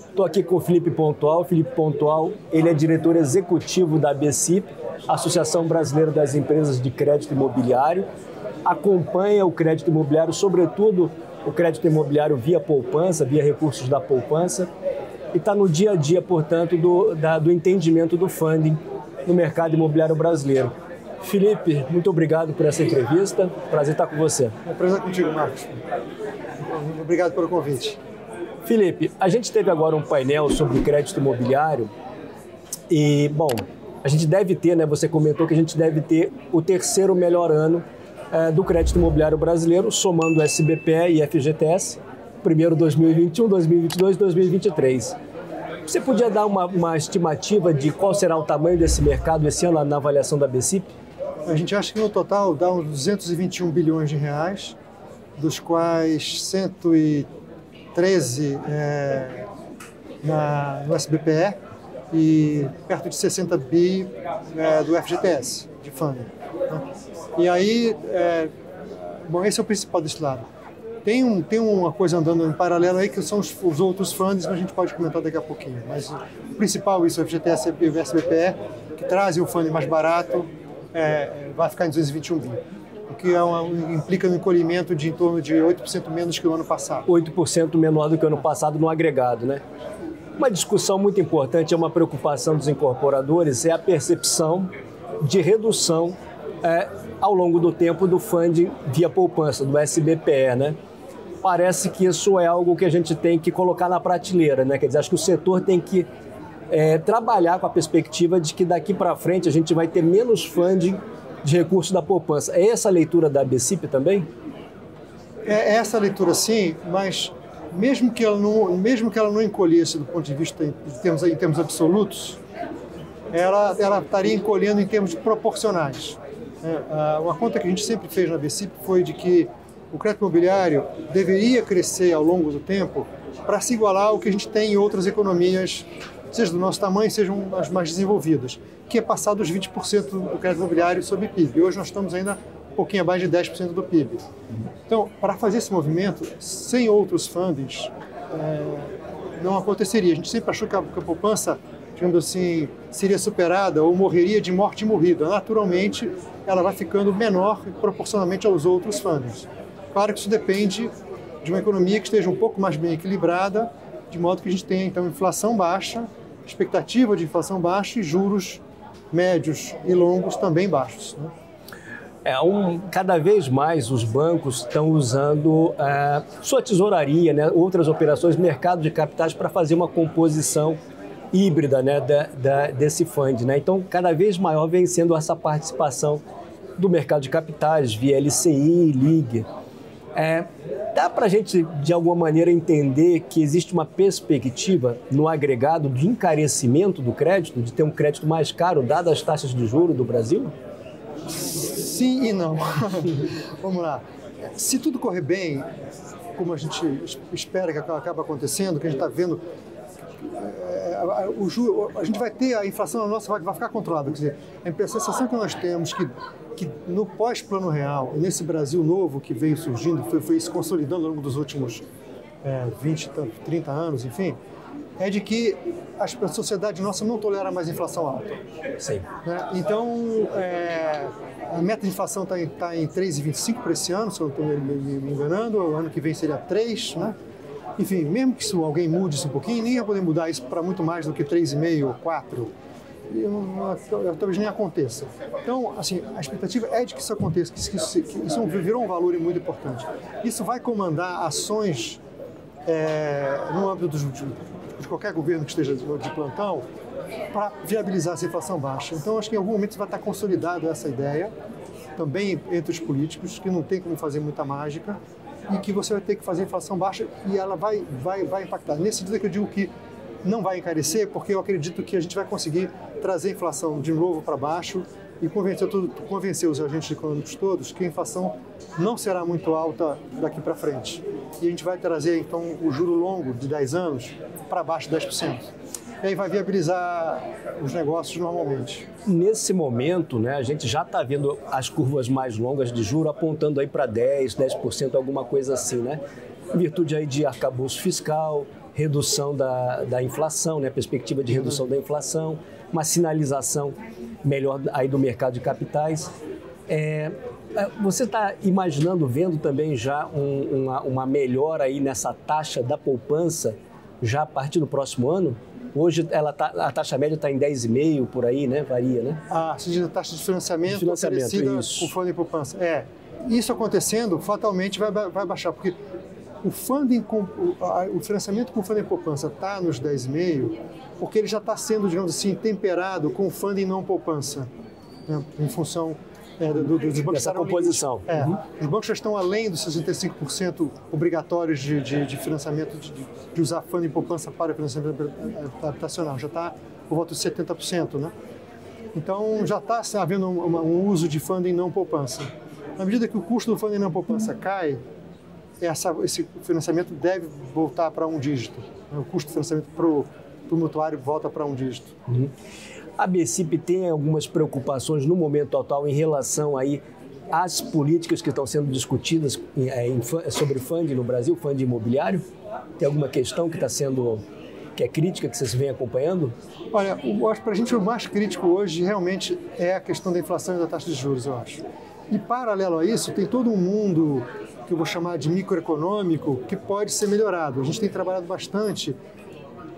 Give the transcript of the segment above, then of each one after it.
Estou aqui com o Felipe Pontual. Felipe Pontual, ele é diretor executivo da ABCIP, Associação Brasileira das Empresas de Crédito Imobiliário. Acompanha o crédito imobiliário, sobretudo o crédito imobiliário via poupança, via recursos da poupança, e está no dia a dia, portanto, do entendimento do funding no mercado imobiliário brasileiro. Felipe, muito obrigado por essa entrevista. Prazer estar com você. É um prazer contigo, Marcos. Obrigado pelo convite. Felipe, a gente teve agora um painel sobre crédito imobiliário e, bom, a gente deve ter, né? Você comentou que a gente deve ter o terceiro melhor ano do crédito imobiliário brasileiro, somando SBPE e FGTS, primeiro 2021, 2022 e 2023. Você podia dar uma estimativa de qual será o tamanho desse mercado esse ano na avaliação da ABCIP? A gente acha que no total dá uns 221 bilhões de reais, dos quais 113 no SBPE e perto de 60 bi do FGTS, de fundo. E aí, bom, esse é o principal desse lado. Tem uma coisa andando em paralelo aí que são os outros fundos, mas a gente pode comentar daqui a pouquinho. Mas o principal, isso, o FGTS e o SBPE, que trazem o fundo mais barato, vai ficar em 221 bi. O que implica no encolhimento de em torno de 8% menos que o ano passado. 8% menor do que o ano passado no agregado, né? Uma discussão muito importante, é uma preocupação dos incorporadores, é a percepção de redução ao longo do tempo do funding via poupança, do SBPE, né? Parece que isso é algo que a gente tem que colocar na prateleira, né? Quer dizer, acho que o setor tem que trabalhar com a perspectiva de que daqui para frente a gente vai ter menos funding de recursos da poupança. É essa a leitura da ABCIP também? É essa a leitura, sim, mas mesmo que ela não encolhesse do ponto de vista em termos absolutos, ela estaria encolhendo em termos proporcionais. Uma conta que a gente sempre fez na ABCIP foi de que o crédito imobiliário deveria crescer ao longo do tempo para se igualar ao que a gente tem em outras economias, seja do nosso tamanho, sejam as mais desenvolvidas, que é passar dos 20% do crédito imobiliário sobre PIB. Hoje nós estamos ainda um pouquinho abaixo de 10% do PIB. Então, para fazer esse movimento, sem outros fundings, não aconteceria. A gente sempre achou que a poupança, digamos assim, seria superada ou morreria de morte morrida. Naturalmente, ela vai ficando menor proporcionalmente aos outros fundings. Claro que isso depende de uma economia que esteja um pouco mais bem equilibrada, de modo que a gente tenha, então, inflação baixa, expectativa de inflação baixa e juros médios e longos também baixos, né? Cada vez mais os bancos estão usando sua tesouraria, né, outras operações, mercado de capitais para fazer uma composição híbrida, né, desse fund, né? Então, cada vez maior vem sendo essa participação do mercado de capitais, via LCI, LIG. Dá para a gente, de alguma maneira, entender que existe uma perspectiva no agregado de encarecimento do crédito, de ter um crédito mais caro, dadas as taxas de juros do Brasil? Sim e não. Vamos lá. Se tudo correr bem, como a gente espera que acabe acontecendo, que a gente está vendo, a gente vai ter, a inflação nossa vai ficar controlada. Quer dizer, a sensação que nós temos que no pós-plano real, nesse Brasil novo que veio surgindo, foi se consolidando ao longo dos últimos 20, 30 anos, enfim, é de que a sociedade nossa não tolera mais inflação alta. Sim. Né? Então, a meta de inflação está em 3,25 para esse ano, se eu não estou me enganando, o ano que vem seria 3, né? Enfim, mesmo que alguém mude isso um pouquinho, nem ia poder mudar isso para muito mais do que 3,5 ou 4, talvez nem aconteça. Então, assim, a expectativa é de que isso aconteça, que isso virou um valor muito importante. Isso vai comandar ações no âmbito de qualquer governo que esteja de plantão para viabilizar essa inflação baixa. Então, acho que em algum momento vai estar consolidada essa ideia, também entre os políticos, que não tem como fazer muita mágica, e que você vai ter que fazer inflação baixa e ela vai impactar. Nesse sentido que eu digo que não vai encarecer, porque eu acredito que a gente vai conseguir trazer a inflação de novo para baixo e convencer os agentes econômicos todos que a inflação não será muito alta daqui para frente. E a gente vai trazer, então, o juro longo de 10 anos para baixo de 10%. E aí vai viabilizar os negócios normalmente. Nesse momento, né, a gente já está vendo as curvas mais longas de juro apontando aí para 10%, alguma coisa assim, né? em virtude aí de arcabouço fiscal, redução da inflação, né, perspectiva de redução da inflação, uma sinalização melhor aí do mercado de capitais. Você está imaginando, vendo também já uma melhora aí nessa taxa da poupança já a partir do próximo ano? Hoje a taxa média está em 10,5 por aí, né? Varia, né? A taxa de financiamento oferecida com fundo de poupança. Isso acontecendo, fatalmente vai baixar, porque o financiamento com fundo de poupança está nos 10,5, porque ele já está sendo, digamos assim, temperado com funding não poupança, né? Em função dos bancos. Essa composição. Os bancos já estão além dos 65% obrigatórios de financiamento, de usar fundo de poupança para financiamento habitacional. Já está por volta de 70%, né? Então, já está havendo um uso de funding não poupança. Na medida que o custo do funding não poupança cai, esse financiamento deve voltar para um dígito. O custo de financiamento para o mutuário volta para um dígito. A BCIP tem algumas preocupações no momento atual em relação aí às políticas que estão sendo discutidas sobre funding no Brasil, funding imobiliário? Tem alguma questão que é crítica, que vocês vêm acompanhando? Olha, eu acho que para a gente o mais crítico hoje realmente é a questão da inflação e da taxa de juros, eu acho. E paralelo a isso, tem todo um mundo que eu vou chamar de microeconômico que pode ser melhorado. A gente tem trabalhado bastante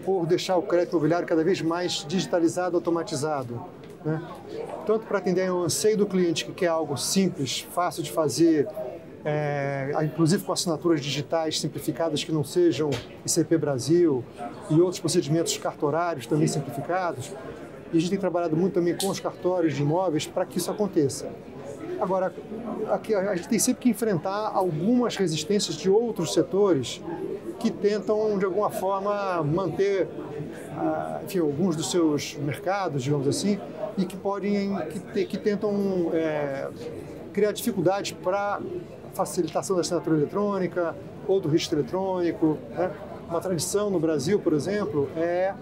por deixar o crédito imobiliário cada vez mais digitalizado, automatizado, né? Tanto para atender ao anseio do cliente, que quer algo simples, fácil de fazer, inclusive com assinaturas digitais simplificadas que não sejam ICP Brasil e outros procedimentos cartorários também simplificados. E a gente tem trabalhado muito também com os cartórios de imóveis para que isso aconteça. Agora, aqui a gente tem sempre que enfrentar algumas resistências de outros setores que tentam, de alguma forma, manter alguns dos seus mercados, digamos assim, e que tentam criar dificuldades para facilitação da assinatura eletrônica ou do registro eletrônico, né? Uma tradição no Brasil, por exemplo, é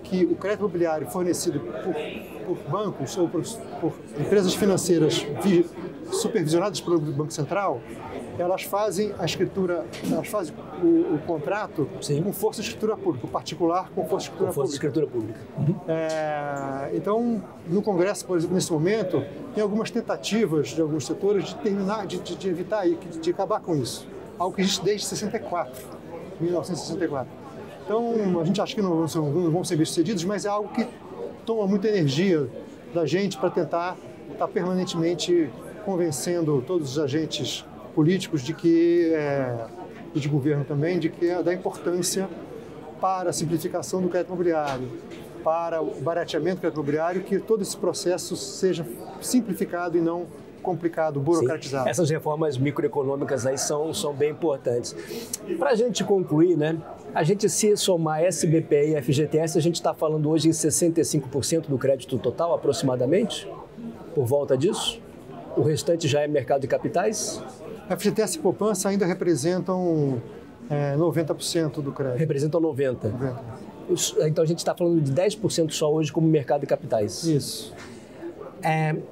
que o crédito imobiliário fornecido por bancos ou por empresas financeiras supervisionadas pelo Banco Central, elas fazem a escritura, elas fazem o contrato com força de escritura pública, o particular com força de escritura pública. Então, no Congresso, por exemplo, nesse momento, tem algumas tentativas de alguns setores de terminar, de evitar, de acabar com isso. Algo que existe desde 1964. Então, a gente acha que não vão ser bem-sucedidos, mas é algo que toma muita energia da gente para tentar estar permanentemente convencendo todos os agentes políticos de que, e de governo também, da importância para a simplificação do crédito imobiliário, para o barateamento do crédito imobiliário, que todo esse processo seja simplificado e não complicado, burocratizado. Sim. Essas reformas microeconômicas aí são bem importantes. Para a gente concluir, né? A gente, se somar SBPI e FGTS, a gente está falando hoje em 65% do crédito total, aproximadamente, por volta disso. O restante já é mercado de capitais? FGTS e poupança ainda representam 90% do crédito. Representam 90%. Então a gente está falando de 10% só hoje como mercado de capitais. Isso.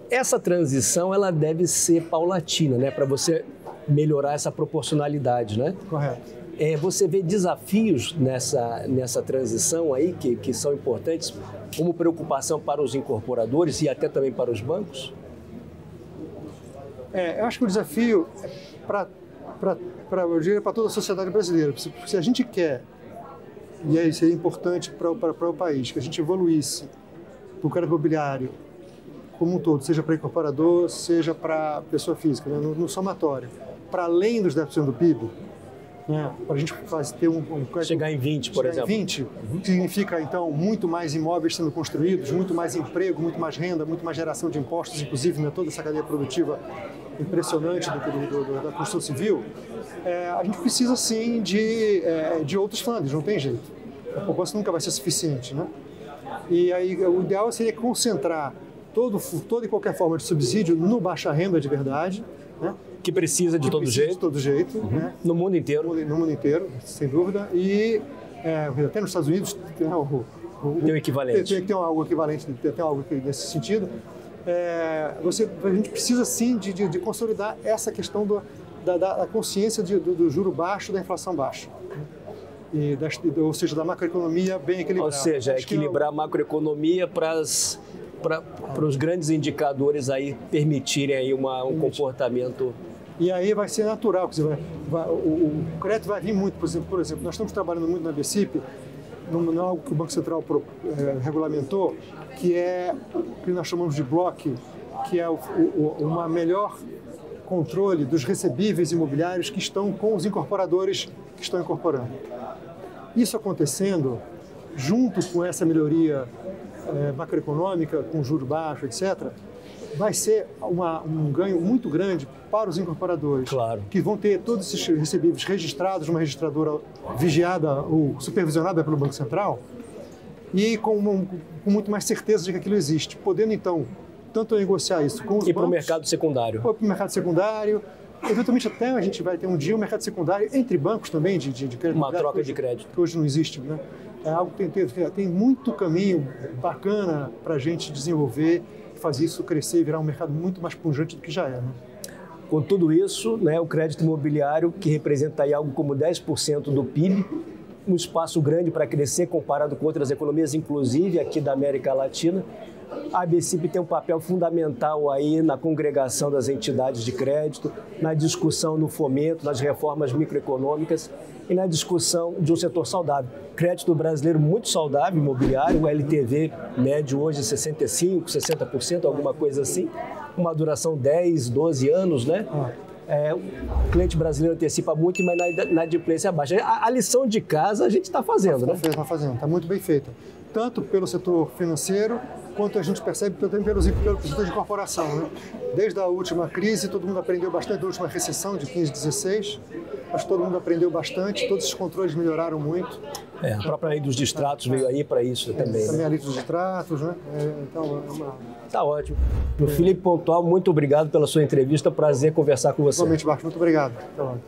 Essa transição ela deve ser paulatina, né, para você melhorar essa proporcionalidade, né? Correto. Você vê desafios nessa transição aí que são importantes, como preocupação para os incorporadores e até também para os bancos? Eu acho que o desafio eu diria, para toda a sociedade brasileira. Se a gente quer, e aí seria importante para o país, que a gente evoluísse para o crédito imobiliário como um todo, seja para incorporador, seja para pessoa física, né, no somatório, para além dos 10% do PIB, né, para a gente ter um crédito... Chegar em 20, por exemplo. 20, significa, então, muito mais imóveis sendo construídos, muito mais emprego, muito mais renda, muito mais geração de impostos, inclusive, né, toda essa cadeia produtiva impressionante da construção civil. A gente precisa, sim, de outros fundos, não tem jeito. A poupança nunca vai ser suficiente, né? E aí, o ideal seria concentrar toda e qualquer forma de subsídio no baixa renda de verdade, né? Que precisa de todo jeito. De todo jeito, né? No mundo inteiro. No mundo inteiro, sem dúvida. E até nos Estados Unidos tem um equivalente. Tem que ter algo equivalente, tem algo nesse sentido. A gente precisa, sim, de consolidar essa questão da consciência do juro baixo, da inflação baixa. Ou seja, da macroeconomia bem equilibrada. Ou seja, equilibrar a macroeconomia para os grandes indicadores aí permitirem aí um comportamento. E aí vai ser natural, quer dizer, o crédito vai vir muito, por exemplo, nós estamos trabalhando muito na BCIP, não é algo que o Banco Central regulamentou, que é o que nós chamamos de bloque, que é uma melhor controle dos recebíveis imobiliários que estão com os incorporadores que estão incorporando. Isso acontecendo, junto com essa melhoria macroeconômica, com juros baixos, etc., vai ser um ganho muito grande para os incorporadores, claro, que vão ter todos esses recebíveis registrados numa registradora vigiada ou supervisionada pelo Banco Central e com muito mais certeza de que aquilo existe, podendo então tanto negociar isso com os bancos... E para o mercado secundário. Ou para o mercado secundário. Eventualmente até a gente vai ter um dia um mercado secundário entre bancos também de crédito. Uma troca de crédito. Que hoje não existe, né? É algo que tem muito caminho bacana para a gente desenvolver, fazer isso crescer e virar um mercado muito mais pujante do que já é, né? Com tudo isso, né, o crédito imobiliário, que representa aí algo como 10% do PIB, um espaço grande para crescer comparado com outras economias, inclusive aqui da América Latina. A BCIP tem um papel fundamental aí na congregação das entidades de crédito, na discussão no fomento, nas reformas microeconômicas e na discussão de um setor saudável. Crédito brasileiro muito saudável, imobiliário, o LTV médio hoje 65%, 60%, alguma coisa assim, uma duração 10, 12 anos, né? O cliente brasileiro antecipa muito, mas na inadimplência baixa. A lição de casa a gente está fazendo, né? Está fazendo, está muito bem feita. Tanto pelo setor financeiro, quanto a gente percebe também pelo setor de corporação, né? Desde a última crise, todo mundo aprendeu bastante, da última recessão de 15, 16, mas todo mundo aprendeu bastante, todos os controles melhoraram muito. A própria lei dos distratos veio aí para isso também. Também né? a lei dos distratos, né? Então, Tá ótimo. Felipe Pontual, muito obrigado pela sua entrevista, prazer conversar com você. Realmente, Marcos, muito obrigado. Até logo.